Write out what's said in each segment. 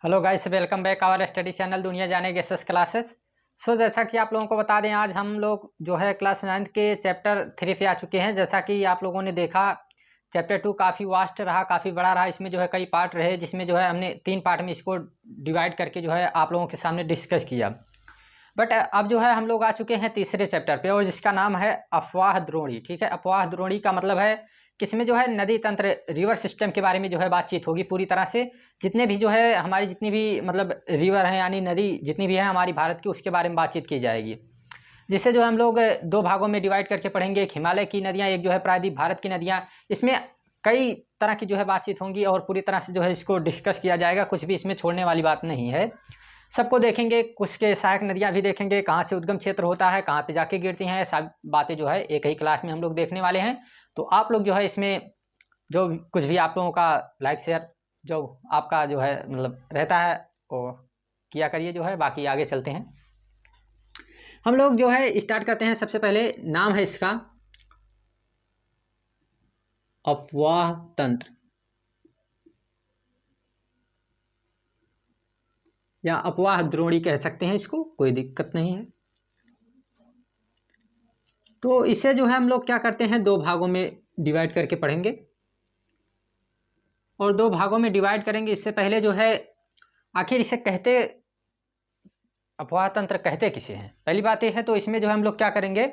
Hello guys, welcome back our study channel दुनिया जाने guesses classes. जैसा कि आप लोगों को बता दें, आज हम लोग जो है क्लास 9th के चैप्टर 3 पे आ चुके हैं। जैसा कि आप लोगों ने देखा, चैप्टर 2 काफ़ी वास्ट रहा, काफ़ी बड़ा रहा। इसमें जो है कई पार्ट रहे, जिसमें जो है हमने 3 पार्ट में इसको डिवाइड करके जो है आप लोगों के सामने डिस्कस किया। बट अब जो है हम लोग आ चुके हैं तीसरे चैप्टर पे, और जिसका नाम है अफवाह द्रोणी। ठीक है, अफवाह द्रोणी का मतलब है कि इसमें जो है नदी तंत्र, रिवर सिस्टम के बारे में जो है बातचीत होगी पूरी तरह से। जितने भी जो है हमारी जितनी भी मतलब रिवर हैं, यानी नदी जितनी भी है हमारी भारत की, उसके बारे में बातचीत की जाएगी। जिससे जो हम लोग दो भागों में डिवाइड करके पढ़ेंगे। एक हिमालय की नदियाँ, एक जो है प्रायद्वीप भारत की नदियाँ। इसमें कई तरह की जो है बातचीत होंगी और पूरी तरह से जो है इसको डिस्कस किया जाएगा। कुछ भी इसमें छोड़ने वाली बात नहीं है, सबको देखेंगे। कुछ के सहायक नदियाँ भी देखेंगे, कहाँ से उद्गम क्षेत्र होता है, कहाँ पे जाके गिरती हैं। सब बातें जो है एक ही क्लास में हम लोग देखने वाले हैं। तो आप लोग जो है इसमें जो कुछ भी आप लोगों का लाइक शेयर जो आपका जो है मतलब रहता है वो किया करिए जो है। बाकी आगे चलते हैं, हम लोग जो है स्टार्ट करते हैं। सबसे पहले नाम है इसका अफवाह तंत्र या अफवाह द्रोणी कह सकते हैं इसको, कोई दिक्कत नहीं है। तो इसे जो है हम लोग क्या करते हैं, दो भागों में डिवाइड करके पढ़ेंगे। और दो भागों में डिवाइड करेंगे इससे पहले जो है आखिर इसे कहते, अफवाह तंत्र कहते किसे हैं, पहली बात यह है। तो इसमें जो है हम लोग क्या करेंगे,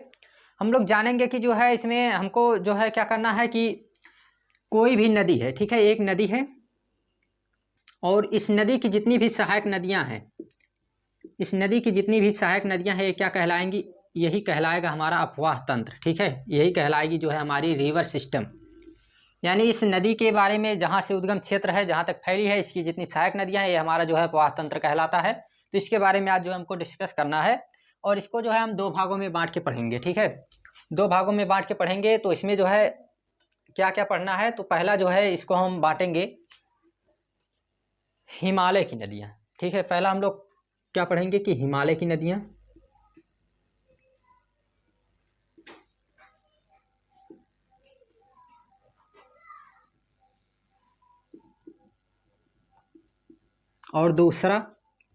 हम लोग जानेंगे कि जो है इसमें हमको जो है क्या करना है कि कोई भी नदी है, ठीक है, एक नदी है और इस नदी की जितनी भी सहायक नदियां हैं, इस नदी की जितनी भी सहायक नदियां हैं, ये क्या कहलाएंगी, यही कहलाएगा हमारा अफवाह तंत्र। ठीक है, यही कहलाएगी जो है हमारी रिवर सिस्टम। यानी इस नदी के बारे में, जहाँ से उद्गम क्षेत्र है, जहाँ तक फैली है, इसकी जितनी सहायक नदियाँ हैं, ये हमारा जो है अफवाह तंत्र कहलाता है। तो इसके बारे में आज जो हमको डिस्कस करना है, और इसको जो है हम दो भागों में बांट के पढ़ेंगे। ठीक है, दो भागों में बांट के पढ़ेंगे। तो इसमें जो है क्या क्या पढ़ना है, तो पहला जो है इसको हम बांटेंगे हिमालय की नदियाँ। ठीक है, पहला हम लोग क्या पढ़ेंगे कि हिमालय की नदियाँ। और दूसरा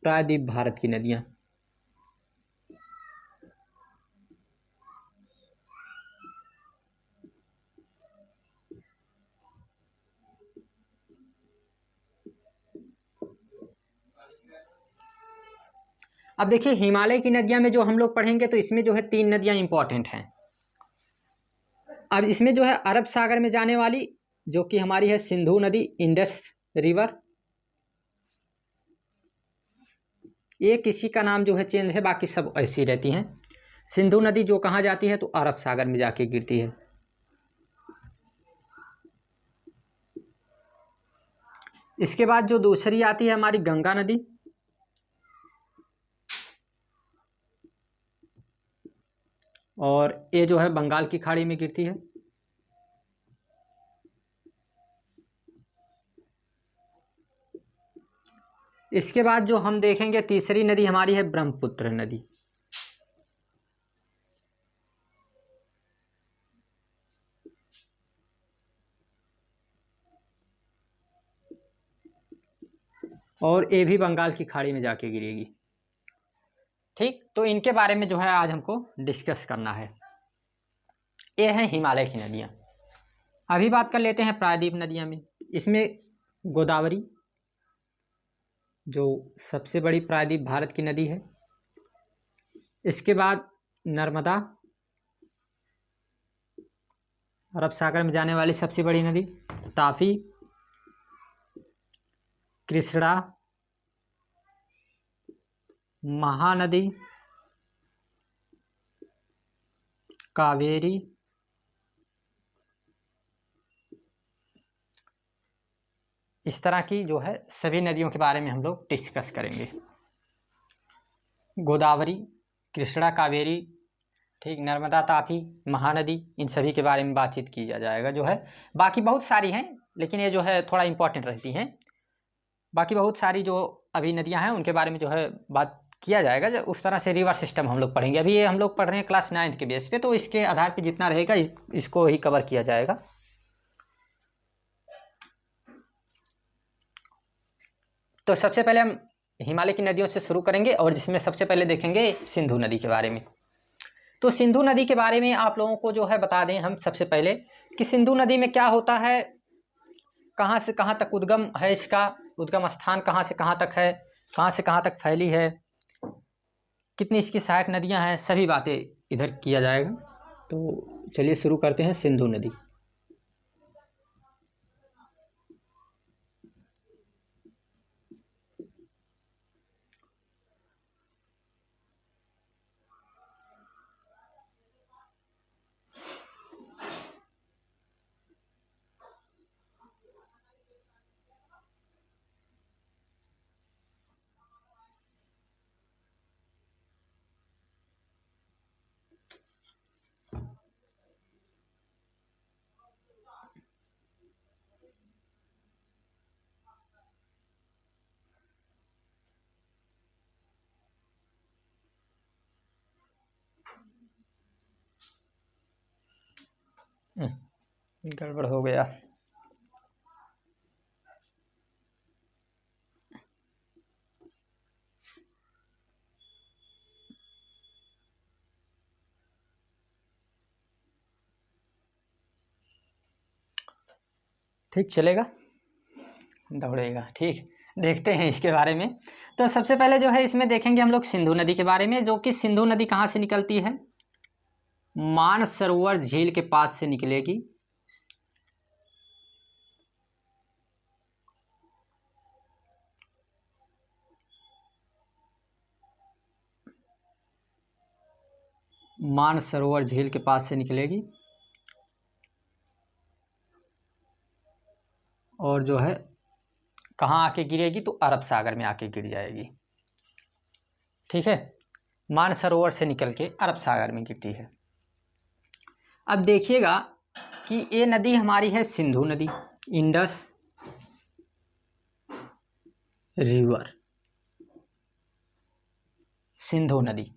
प्रायद्वीप भारत की नदियाँ। अब देखिए, हिमालय की नदियाँ में जो हम लोग पढ़ेंगे, तो इसमें जो है 3 नदियाँ इंपॉर्टेंट हैं। अब इसमें जो है अरब सागर में जाने वाली, जो कि हमारी है सिंधु नदी, इंडस रिवर। एक इसी का नाम जो है चेंज है, बाकी सब ऐसी रहती हैं। सिंधु नदी जो कहाँ जाती है, तो अरब सागर में जाके गिरती है। इसके बाद जो दूसरी आती है हमारी गंगा नदी, और ये जो है बंगाल की खाड़ी में गिरती है। इसके बाद जो हम देखेंगे तीसरी नदी हमारी है ब्रह्मपुत्र नदी। और ये भी बंगाल की खाड़ी में जाके गिरेगी। ठीक, तो इनके बारे में जो है आज हमको डिस्कस करना है। ये हैं हिमालय की नदियाँ। अभी बात कर लेते हैं प्रायद्वीप नदियाँ में। इसमें गोदावरी जो सबसे बड़ी प्रायद्वीप भारत की नदी है। इसके बाद नर्मदा, अरब सागर में जाने वाली सबसे बड़ी नदी। तापी, कृष्णा, महानदी, कावेरी, इस तरह की जो है सभी नदियों के बारे में हम लोग डिस्कस करेंगे। गोदावरी, कृष्णा, कावेरी, ठीक, नर्मदा, तापी, महानदी, इन सभी के बारे में बातचीत की जाएगा जो है। बाकी बहुत सारी हैं, लेकिन ये जो है थोड़ा इम्पोर्टेंट रहती हैं। बाकी बहुत सारी जो अभी नदियां हैं उनके बारे में जो है बात किया जाएगा। जो उस तरह से रिवर सिस्टम हम लोग पढ़ेंगे। अभी ये हम लोग पढ़ रहे हैं क्लास 9th के बेस पे, तो इसके आधार पे जितना रहेगा इसको ही कवर किया जाएगा। तो सबसे पहले हम हिमालय की नदियों से शुरू करेंगे और जिसमें सबसे पहले देखेंगे सिंधु नदी के बारे में। तो सिंधु नदी के बारे में आप लोगों को जो है बता दें हम सबसे पहले कि सिंधु नदी में क्या होता है, कहाँ से कहाँ तक उद्गम है, इसका उद्गम स्थान कहाँ से कहाँ तक है, कहाँ से कहाँ तक फैली है, कितनी इसकी सहायक नदियाँ हैं, सभी बातें इधर किया जाएगा। तो चलिए शुरू करते हैं सिंधु नदी। गड़बड़ हो गया। ठीक चलेगा, दौड़ेगा, ठीक। देखते हैं इसके बारे में। तो सबसे पहले जो है इसमें देखेंगे हम लोग सिंधु नदी के बारे में, जो कि सिंधु नदी कहाँ से निकलती है, मानसरोवर झील के पास से निकलेगी। मानसरोवर झील के पास से निकलेगी और जो है कहाँ आके गिरेगी, तो अरब सागर में आके गिर जाएगी। ठीक है, मानसरोवर से निकल के अरब सागर में गिरती है। अब देखिएगा कि ये नदी हमारी है सिंधु नदी, इंडस रिवर, सिंधु नदी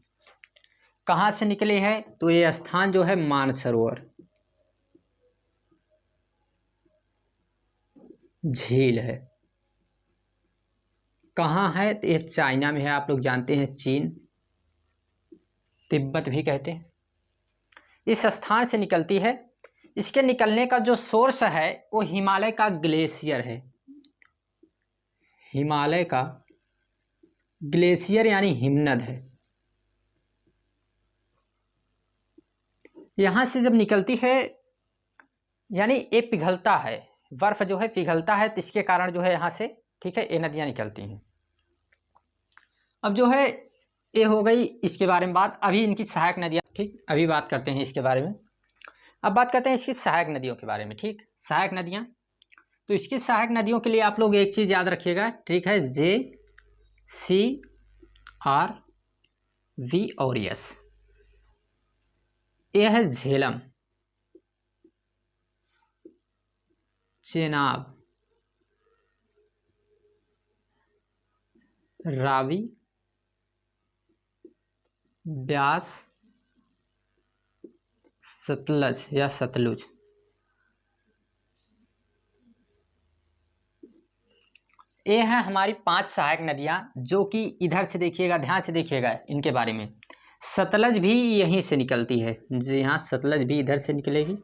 कहाँ से निकले है, तो ये स्थान जो है मानसरोवर झील है। कहाँ है, तो ये चाइना में है, आप लोग जानते हैं, चीन, तिब्बत भी कहते हैं। इस स्थान से निकलती है। इसके निकलने का जो सोर्स है वो हिमालय का ग्लेशियर है। हिमालय का ग्लेशियर यानी हिमनद है। यहाँ से जब निकलती है यानी ये पिघलता है, बर्फ जो है पिघलता है, तो इसके कारण जो है यहाँ से, ठीक है, ये नदियाँ निकलती हैं। अब जो है ये हो गई इसके बारे में बात। अभी इनकी सहायक नदियाँ, ठीक, अभी बात करते हैं इसके बारे में। अब बात करते हैं इसकी सहायक नदियों के बारे में। ठीक, सहायक नदियाँ, तो इसकी सहायक नदियों के लिए आप लोग एक चीज़ याद रखिएगा, ठीक है, JCRV और S। ये है झेलम, चेनाब, रावी, ब्यास, सतलज या सतलुज। ये हैं हमारी 5 सहायक नदियाँ, जो कि इधर से देखिएगा, ध्यान से देखिएगा इनके बारे में। सतलज भी यहीं से निकलती है, जी हाँ, सतलज भी इधर से निकलेगी।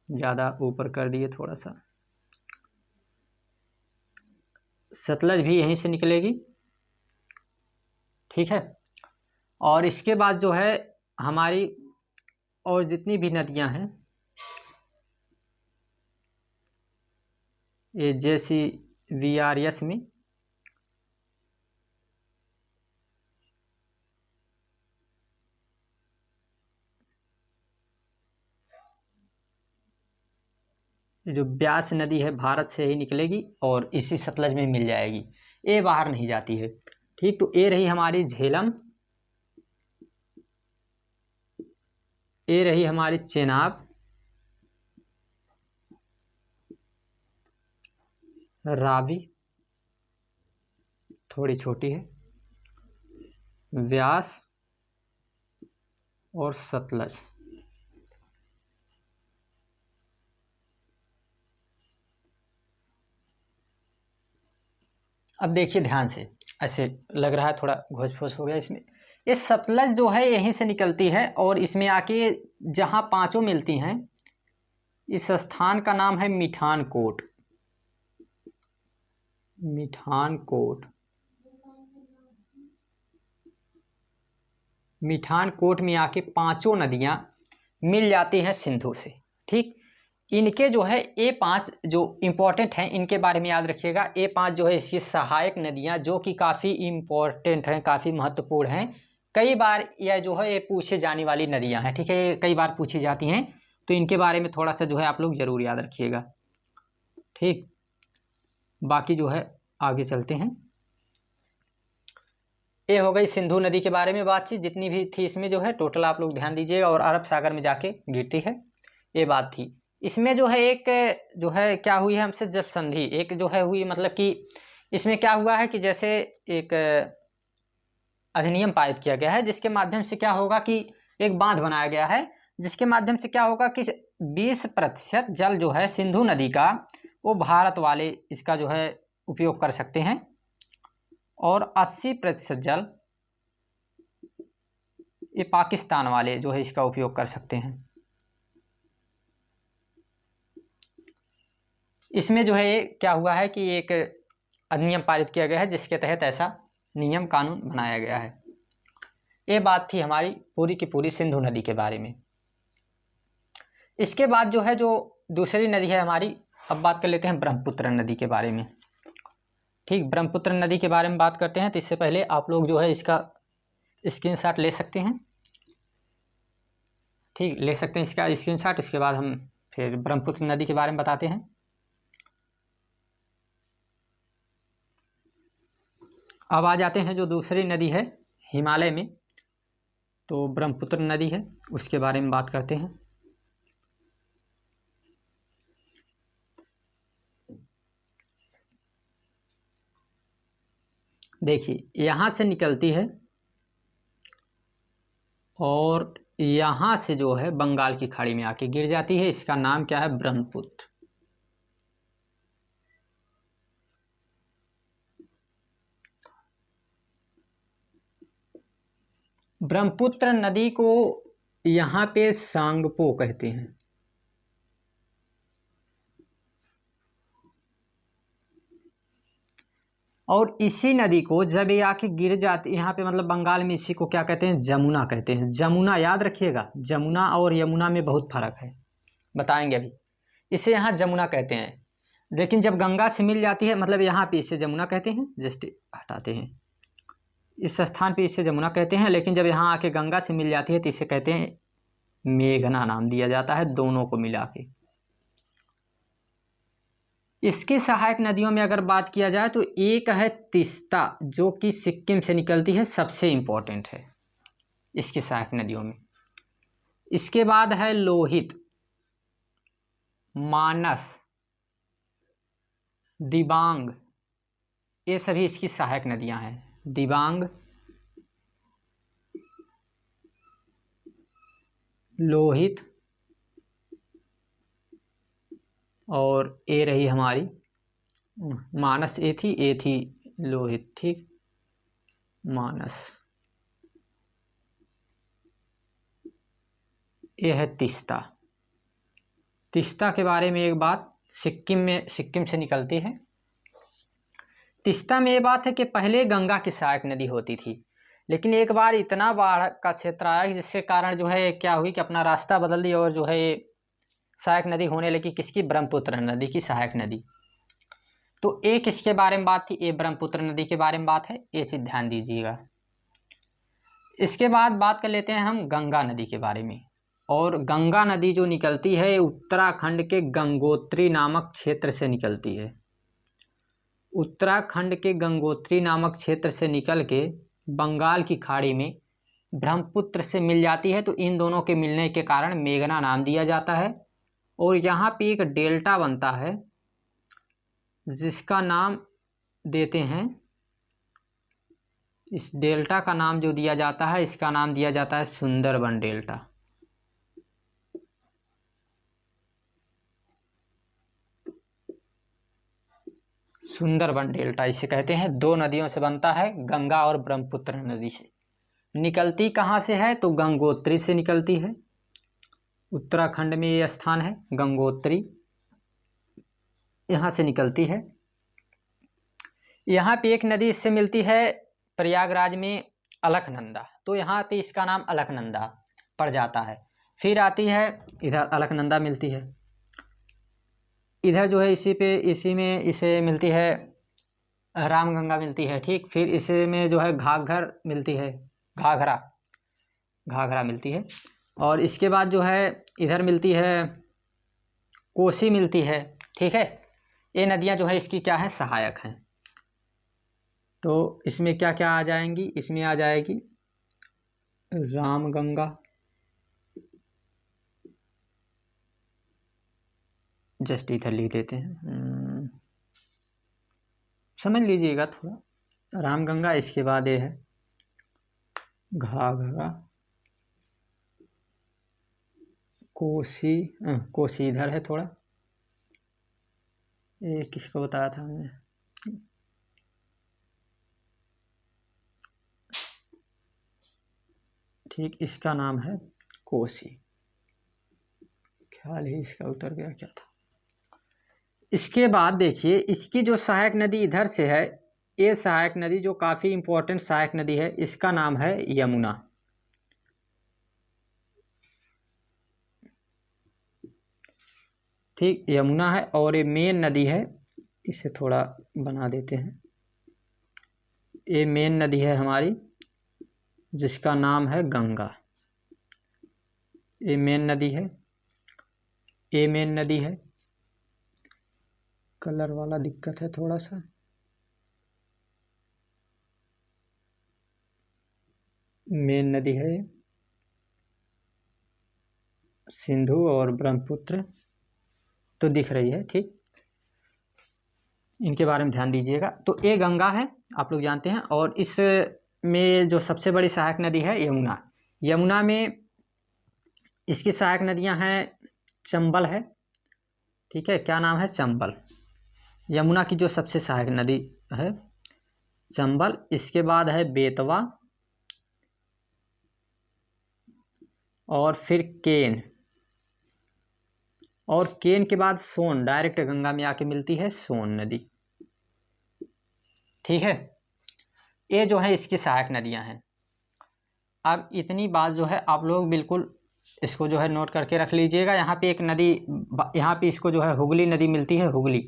ज़्यादा ऊपर कर दिए थोड़ा सा, सतलज भी यहीं से निकलेगी। ठीक है, और इसके बाद जो है हमारी और जितनी भी नदियां हैं, ये JCVRS में जो ब्यास नदी है भारत से ही निकलेगी और इसी सतलज में मिल जाएगी, ये बाहर नहीं जाती है। ठीक, तो ये रही हमारी झेलम, ये रही हमारी चेनाब, रावी थोड़ी छोटी है, व्यास और सतलज। अब देखिए ध्यान से, ऐसे लग रहा है थोड़ा घोष फोस हो गया इसमें। ये सतलज जो है यहीं से निकलती है और इसमें आके जहाँ पांचों मिलती हैं, इस स्थान का नाम है मिठानकोट। मिठानकोट, मिठानकोट में आके पांचों नदियां मिल जाती हैं सिंधु से। ठीक, इनके जो है ये पांच जो इम्पोर्टेंट हैं, इनके बारे में याद रखिएगा। ये पांच जो है इसकी सहायक नदियां जो कि काफ़ी इम्पोर्टेंट हैं, काफ़ी महत्वपूर्ण हैं। कई बार यह जो है ये पूछे जाने वाली नदियां हैं। ठीक है, ये कई बार पूछी जाती हैं, तो इनके बारे में थोड़ा सा जो है आप लोग ज़रूर याद रखिएगा। ठीक, बाकी जो है आगे चलते हैं। ये हो गई सिंधु नदी के बारे में बातचीत, जितनी भी थी इसमें जो है टोटल आप लोग ध्यान दीजिएगा, और अरब सागर में जाके गिरती है, ये बात थी। इसमें जो है एक जो है क्या हुई है हमसे जब संधि एक जो है हुई, मतलब कि इसमें क्या हुआ है कि जैसे एक अधिनियम पारित किया गया है, जिसके माध्यम से क्या होगा कि एक बांध बनाया गया है, जिसके माध्यम से क्या होगा कि 20% जल जो है सिंधु नदी का, वो भारत वाले इसका जो है उपयोग कर सकते हैं, और 80% जल ये पाकिस्तान वाले जो है इसका उपयोग कर सकते हैं। इसमें जो है ये क्या हुआ है कि एक अधिनियम पारित किया गया है, जिसके तहत ऐसा नियम कानून बनाया गया है। ये बात थी हमारी पूरी की पूरी सिंधु नदी के बारे में। इसके बाद जो है जो दूसरी नदी है हमारी, अब बात कर लेते हैं ब्रह्मपुत्र नदी के बारे में। ठीक, ब्रह्मपुत्र नदी के बारे में बात करते हैं, तो इससे पहले आप लोग जो है इसका स्क्रीनशॉट ले सकते हैं। ठीक, ले सकते हैं इसका स्क्रीनशॉट। इसके बाद हम फिर ब्रह्मपुत्र नदी के बारे में बताते हैं। अब आ जाते हैं जो दूसरी नदी है हिमालय में, तो ब्रह्मपुत्र नदी है, उसके बारे में बात करते हैं। देखिए यहाँ से निकलती है और यहाँ से जो है बंगाल की खाड़ी में आके गिर जाती है। इसका नाम क्या है? ब्रह्मपुत्र। ब्रह्मपुत्र नदी को यहाँ पे सांगपो कहते हैं। और इसी नदी को जब ये आके गिर जाती, यहाँ पे मतलब बंगाल में इसी को क्या कहते हैं? जमुना कहते हैं। जमुना याद रखिएगा, जमुना और यमुना में बहुत फर्क है, बताएंगे अभी। इसे यहाँ जमुना कहते हैं, लेकिन जब गंगा से मिल जाती है, मतलब यहाँ पे इसे जमुना कहते हैं, जस्ट हटाते हैं, इस स्थान पे इसे जमुना कहते हैं, लेकिन जब यहाँ आके गंगा से मिल जाती है तो इसे कहते हैं मेघना, नाम दिया जाता है दोनों को मिला के। इसकी सहायक नदियों में अगर बात किया जाए तो एक है तीस्ता, जो कि सिक्किम से निकलती है, सबसे इम्पोर्टेंट है इसकी सहायक नदियों में। इसके बाद है लोहित, मानस, दिबांग, ये सभी इसकी सहायक नदियां हैं। दिबांग, लोहित, और ये रही हमारी मानस, ये थी लोहित। ठीक, मानस, ये है तीस्ता। तीस्ता के बारे में एक बात, सिक्किम से निकलती है। तीस्ता में ये बात है कि पहले गंगा की सहायक नदी होती थी, लेकिन एक बार इतना बाढ़ का क्षेत्र आया जिसके कारण जो है क्या हुई कि अपना रास्ता बदल दी, और जो है ये सहायक नदी होने लगी किसकी? ब्रह्मपुत्र नदी की सहायक नदी। तो एक इसके बारे में बात थी, ये ब्रह्मपुत्र नदी के बारे में बात है, ये चीज़ ध्यान दीजिएगा। इसके बाद बात कर लेते हैं हम गंगा नदी के बारे में। और गंगा नदी जो निकलती है उत्तराखंड के गंगोत्री नामक क्षेत्र से निकलती है। उत्तराखंड के गंगोत्री नामक क्षेत्र से निकल के बंगाल की खाड़ी में ब्रह्मपुत्र से मिल जाती है। तो इन दोनों के मिलने के कारण मेघना नाम दिया जाता है। और यहाँ पे एक डेल्टा बनता है जिसका नाम देते हैं, इस डेल्टा का नाम जो दिया जाता है, इसका नाम दिया जाता है सुंदरबन डेल्टा। सुंदरबन डेल्टा इसे कहते हैं। दो नदियों से बनता है, गंगा और ब्रह्मपुत्र नदी से। निकलती कहाँ से है? तो गंगोत्री से निकलती है। उत्तराखंड में ये स्थान है गंगोत्री, यहाँ से निकलती है। यहाँ पे एक नदी इससे मिलती है प्रयागराज में, अलकनंदा, तो यहाँ पे इसका नाम अलकनंदा पड़ जाता है। फिर आती है इधर, अलकनंदा मिलती है इधर जो है, इसी में इसे मिलती है रामगंगा मिलती है, ठीक। फिर इसे में जो है घाघर मिलती है, घाघरा घाघरा मिलती है। और इसके बाद जो है इधर मिलती है कोसी मिलती है, ठीक है। ये नदियाँ जो है इसकी क्या है, सहायक हैं। तो इसमें क्या क्या आ जाएंगी? इसमें आ जाएगी रामगंगा, जस्ट इधर लिख देते हैं, समझ लीजिएगा थोड़ा। रामगंगा, इसके बाद ये है घाघरा, कोसी, कोसी इधर है थोड़ा, ये किसको बताया था हमने, ठीक, इसका नाम है कोसी। ख्याल ही इसका उतर गया क्या था। इसके बाद देखिए, इसकी जो सहायक नदी इधर से है, ये सहायक नदी जो काफ़ी इम्पोर्टेंट सहायक नदी है, इसका नाम है यमुना। ठीक, यमुना है। और ये मेन नदी है, इसे थोड़ा बना देते हैं। ये मेन नदी है हमारी, जिसका नाम है गंगा। ये मेन नदी है, ये मेन नदी है। कलर वाला दिक्कत है थोड़ा सा। मेन नदी है सिंधु और ब्रह्मपुत्र, तो दिख रही है, ठीक। इनके बारे में ध्यान दीजिएगा। तो ये गंगा है, आप लोग जानते हैं। और इस में जो सबसे बड़ी सहायक नदी है यमुना। यमुना में इसकी सहायक नदियां हैं, चंबल है, ठीक है। क्या नाम है? चंबल। यमुना की जो सबसे सहायक नदी है चंबल। इसके बाद है बेतवा, और फिर केन, और केन के बाद सोन, डायरेक्ट गंगा में आके मिलती है सोन नदी, ठीक है। ये जो है इसकी सहायक नदियां हैं। अब इतनी बात जो है आप लोग बिल्कुल इसको जो है नोट करके रख लीजिएगा। यहाँ पे एक नदी, यहाँ पे इसको जो है हुगली नदी मिलती है, हुगली,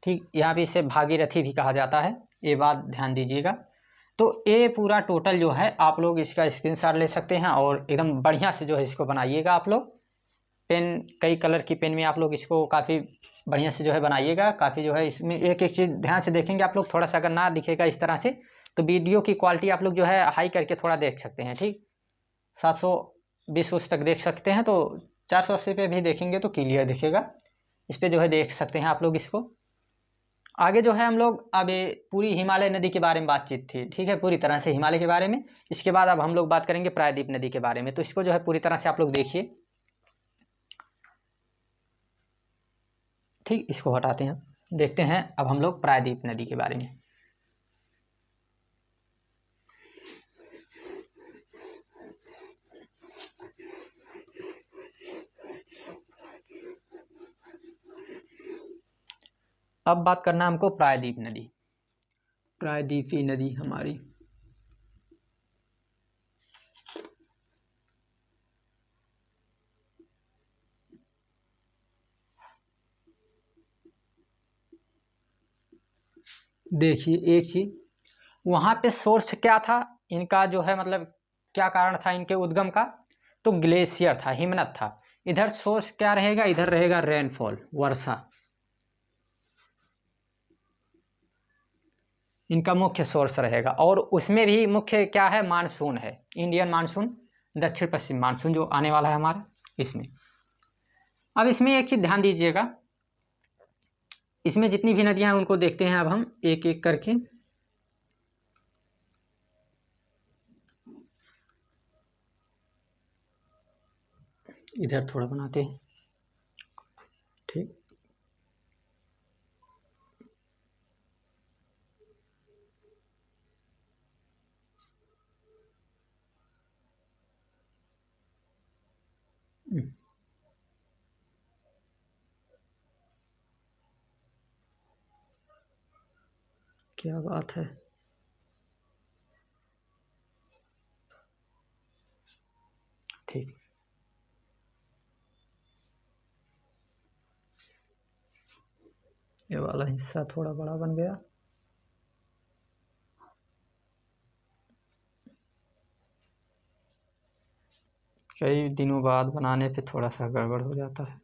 ठीक। यहाँ पे इसे भागीरथी भी कहा जाता है, ये बात ध्यान दीजिएगा। तो ये पूरा टोटल जो है आप लोग इसका स्क्रीनशॉट ले सकते हैं, और एकदम बढ़िया से जो है इसको बनाइएगा आप लोग। पेन, कई कलर की पेन में आप लोग इसको काफ़ी बढ़िया से जो है बनाइएगा। काफ़ी जो है इसमें एक एक चीज़ ध्यान से देखेंगे आप लोग। थोड़ा सा अगर ना दिखेगा इस तरह से, तो वीडियो की क्वालिटी आप लोग जो है हाई करके थोड़ा देख सकते हैं, ठीक। 720 उस तक देख सकते हैं, तो 480 पे भी देखेंगे तो क्लियर दिखेगा। इस पर जो है देख सकते हैं आप लोग इसको। आगे जो है हम लोग, अब ये पूरी हिमालय नदी के बारे में बातचीत थी, ठीक है, पूरी तरह से हिमालय के बारे में। इसके बाद अब हम लोग बात करेंगे प्रायद्वीप नदी के बारे में। तो इसको जो है पूरी तरह से आप लोग देखिए, ठीक। इसको हटाते हैं, देखते हैं अब हम लोग प्रायद्वीप नदी के बारे में। अब बात करना हमको प्रायद्वीप नदी, प्रायद्वीपी नदी हमारी। देखिए एक चीज, वहाँ पे सोर्स क्या था इनका, जो है मतलब क्या कारण था इनके उद्गम का? तो ग्लेशियर था, हिमनद था। इधर सोर्स क्या रहेगा? इधर रहेगा रेनफॉल, वर्षा। इनका मुख्य सोर्स रहेगा। और उसमें भी मुख्य क्या है? मानसून है, इंडियन मानसून, दक्षिण पश्चिम मानसून जो आने वाला है हमारा इसमें। अब इसमें एक चीज़ ध्यान दीजिएगा, इसमें जितनी भी नदियां हैं उनको देखते हैं अब हम एक एक करके। इधर थोड़ा बनाते हैं, ठीक। क्या बात है। ठीक, ये वाला हिस्सा थोड़ा बड़ा बन गया। कई दिनों बाद बनाने पे थोड़ा सा गड़बड़ हो जाता है।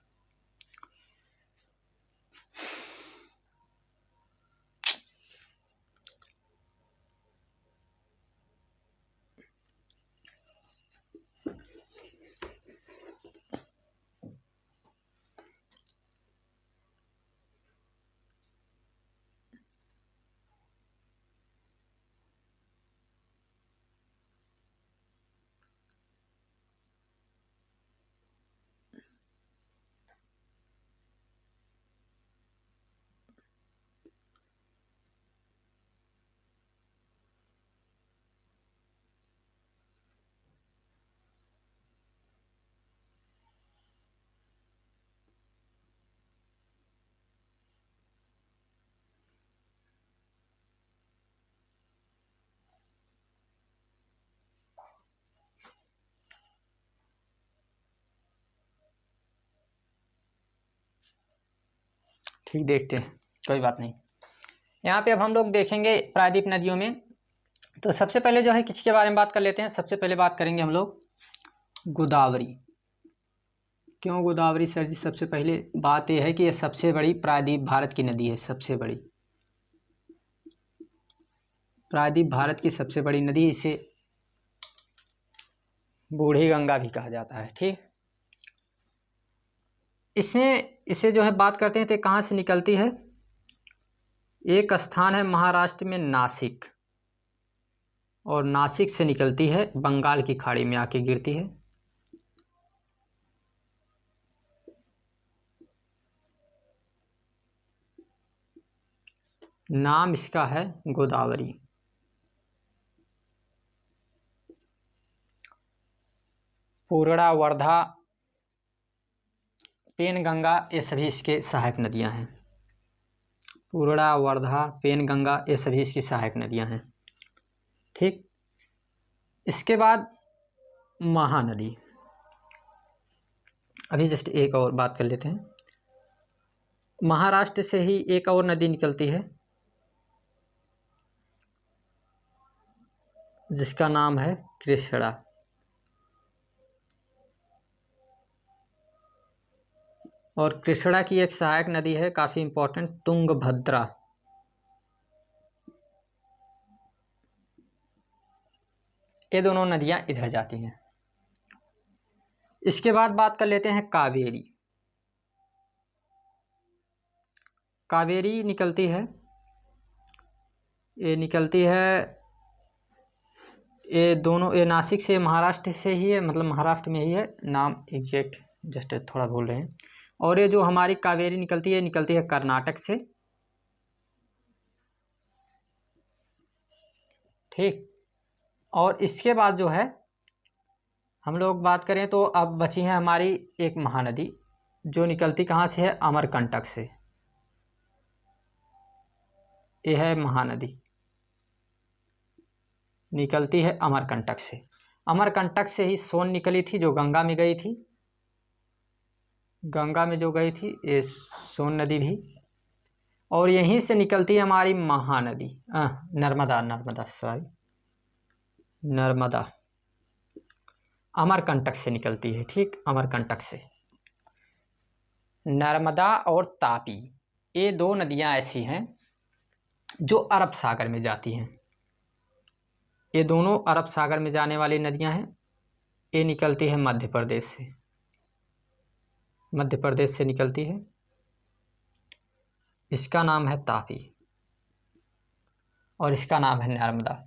ठीक, देखते हैं, कोई बात नहीं। यहाँ पे अब हम लोग देखेंगे प्रायद्वीप नदियों में। तो सबसे पहले जो है किसके बारे में बात कर लेते हैं। सबसे पहले बात करेंगे हम लोग गोदावरी। क्यों गोदावरी सर जी? सबसे पहले बात यह है कि यह सबसे बड़ी प्रायद्वीप भारत की नदी है। सबसे बड़ी प्रायद्वीप भारत की सबसे बड़ी नदी, इसे बूढ़ी गंगा भी कहा जाता है। ठीक, इसमें इसे जो है बात करते हैं तो कहाँ से निकलती है। एक स्थान है महाराष्ट्र में नासिक, और नासिक से निकलती है बंगाल की खाड़ी में आके गिरती है। नाम इसका है गोदावरी। पूर्णा, वर्धा, पेनगंगा, ये सभी इसके सहायक नदियां हैं। पूर्णा, वर्धा, पेनगंगा, ये सभी इसकी सहायक नदियां हैं। ठीक, इसके बाद महानदी। अभी जस्ट एक और बात कर लेते हैं। महाराष्ट्र से ही एक और नदी निकलती है जिसका नाम है कृष्णा। और कृष्णा की एक सहायक नदी है काफ़ी इम्पोर्टेंट, तुंगभद्रा। ये दोनों नदियां इधर जाती हैं। इसके बाद बात कर लेते हैं कावेरी। कावेरी निकलती है, ये निकलती है, ये दोनों, ये नासिक से, महाराष्ट्र से ही है, मतलब महाराष्ट्र में ही है। नाम एग्जैक्ट जस्ट थोड़ा भूल रहे हैं। और ये जो हमारी कावेरी निकलती है कर्नाटक से। ठीक, और इसके बाद जो है हम लोग बात करें तो अब बची है हमारी एक महानदी जो निकलती कहाँ से है, अमरकंटक से। यह है महानदी, निकलती है अमरकंटक से। अमरकंटक से ही सोन निकली थी जो गंगा में गई थी। गंगा में जो गई थी ये सोन नदी भी। और यहीं से निकलती है हमारी महानदी, नर्मदा सॉरी, नर्मदा अमरकंटक से निकलती है। ठीक, अमरकंटक से नर्मदा और तापी, ये दो नदियां ऐसी हैं जो अरब सागर में जाती हैं। ये दोनों अरब सागर में जाने वाली नदियां हैं। ये निकलती है मध्य प्रदेश से, मध्य प्रदेश से निकलती है। इसका नाम है तापी और इसका नाम है नर्मदा।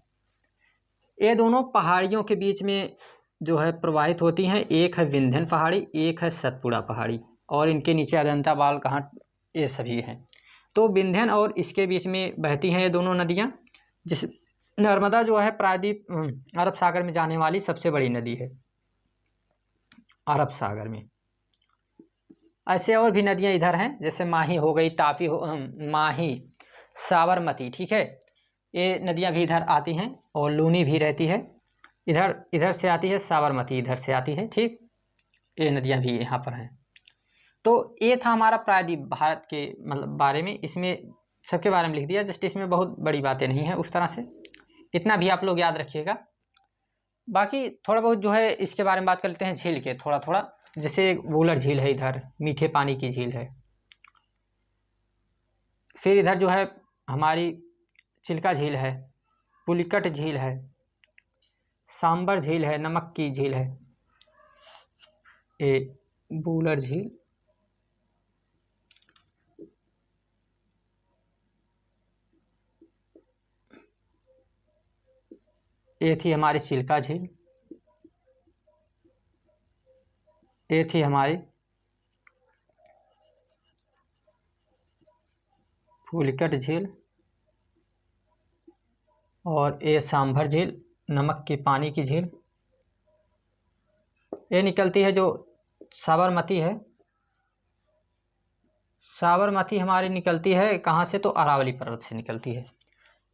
ये दोनों पहाड़ियों के बीच में जो है प्रवाहित होती हैं। एक है विंध्यन पहाड़ी, एक है सतपुड़ा पहाड़ी, और इनके नीचे अजंता बालघाट ये सभी हैं। तो विंध्यन और इसके बीच में बहती हैं ये दोनों नदियाँ। जिस नर्मदा जो है प्रायद्वीप अरब सागर में जाने वाली सबसे बड़ी नदी है अरब सागर में। ऐसे और भी नदियाँ इधर हैं, जैसे माही हो गई, तापी हो, माही, साबरमती। ठीक है, ये नदियाँ भी इधर आती हैं और लूनी भी रहती है। इधर से आती है साबरमती, इधर से आती है, ठीक। ये नदियाँ भी यहाँ पर हैं। तो ये था हमारा प्रायद्वीप भारत के मतलब बारे में। इसमें सबके बारे में लिख दिया, जस्ट इसमें बहुत बड़ी बातें नहीं है उस तरह से, इतना भी आप लोग याद रखिएगा। बाकी थोड़ा बहुत जो है इसके बारे में बात कर लेते हैं झील के थोड़ा थोड़ा। जैसे वुलर झील है, इधर मीठे पानी की झील है। फिर इधर जो है हमारी चिल्का झील है, पुलिकट झील है, सांबर झील है, नमक की झील है, ये वुलर झील। ये थी हमारी चिल्का झील, ये थी हमारी पुलिकट झील, और ये सांभर झील, नमक की पानी की झील। ये निकलती है जो साबरमती है, साबरमती हमारी निकलती है कहाँ से, तो अरावली पर्वत से निकलती है।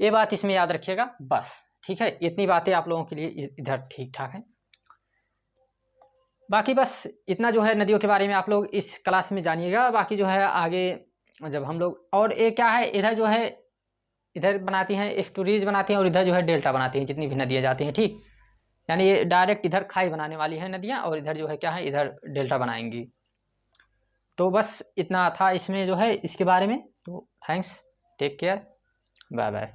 ये बात इसमें याद रखिएगा बस, ठीक है। इतनी बातें आप लोगों के लिए इधर ठीक ठाक है। बाकी बस इतना जो है नदियों के बारे में आप लोग इस क्लास में जानिएगा। बाकी जो है आगे जब हम लोग, और ये क्या है, इधर जो है इधर बनाती हैं एस्टुरीज बनाती हैं, और इधर जो है डेल्टा बनाती हैं, जितनी भी नदियाँ जाती हैं, ठीक। यानी ये डायरेक्ट इधर खाई बनाने वाली हैं नदियाँ, और इधर जो है क्या है, इधर डेल्टा बनाएंगी। तो बस इतना था इसमें जो है इसके बारे में। तो thanks, take care, bye bye.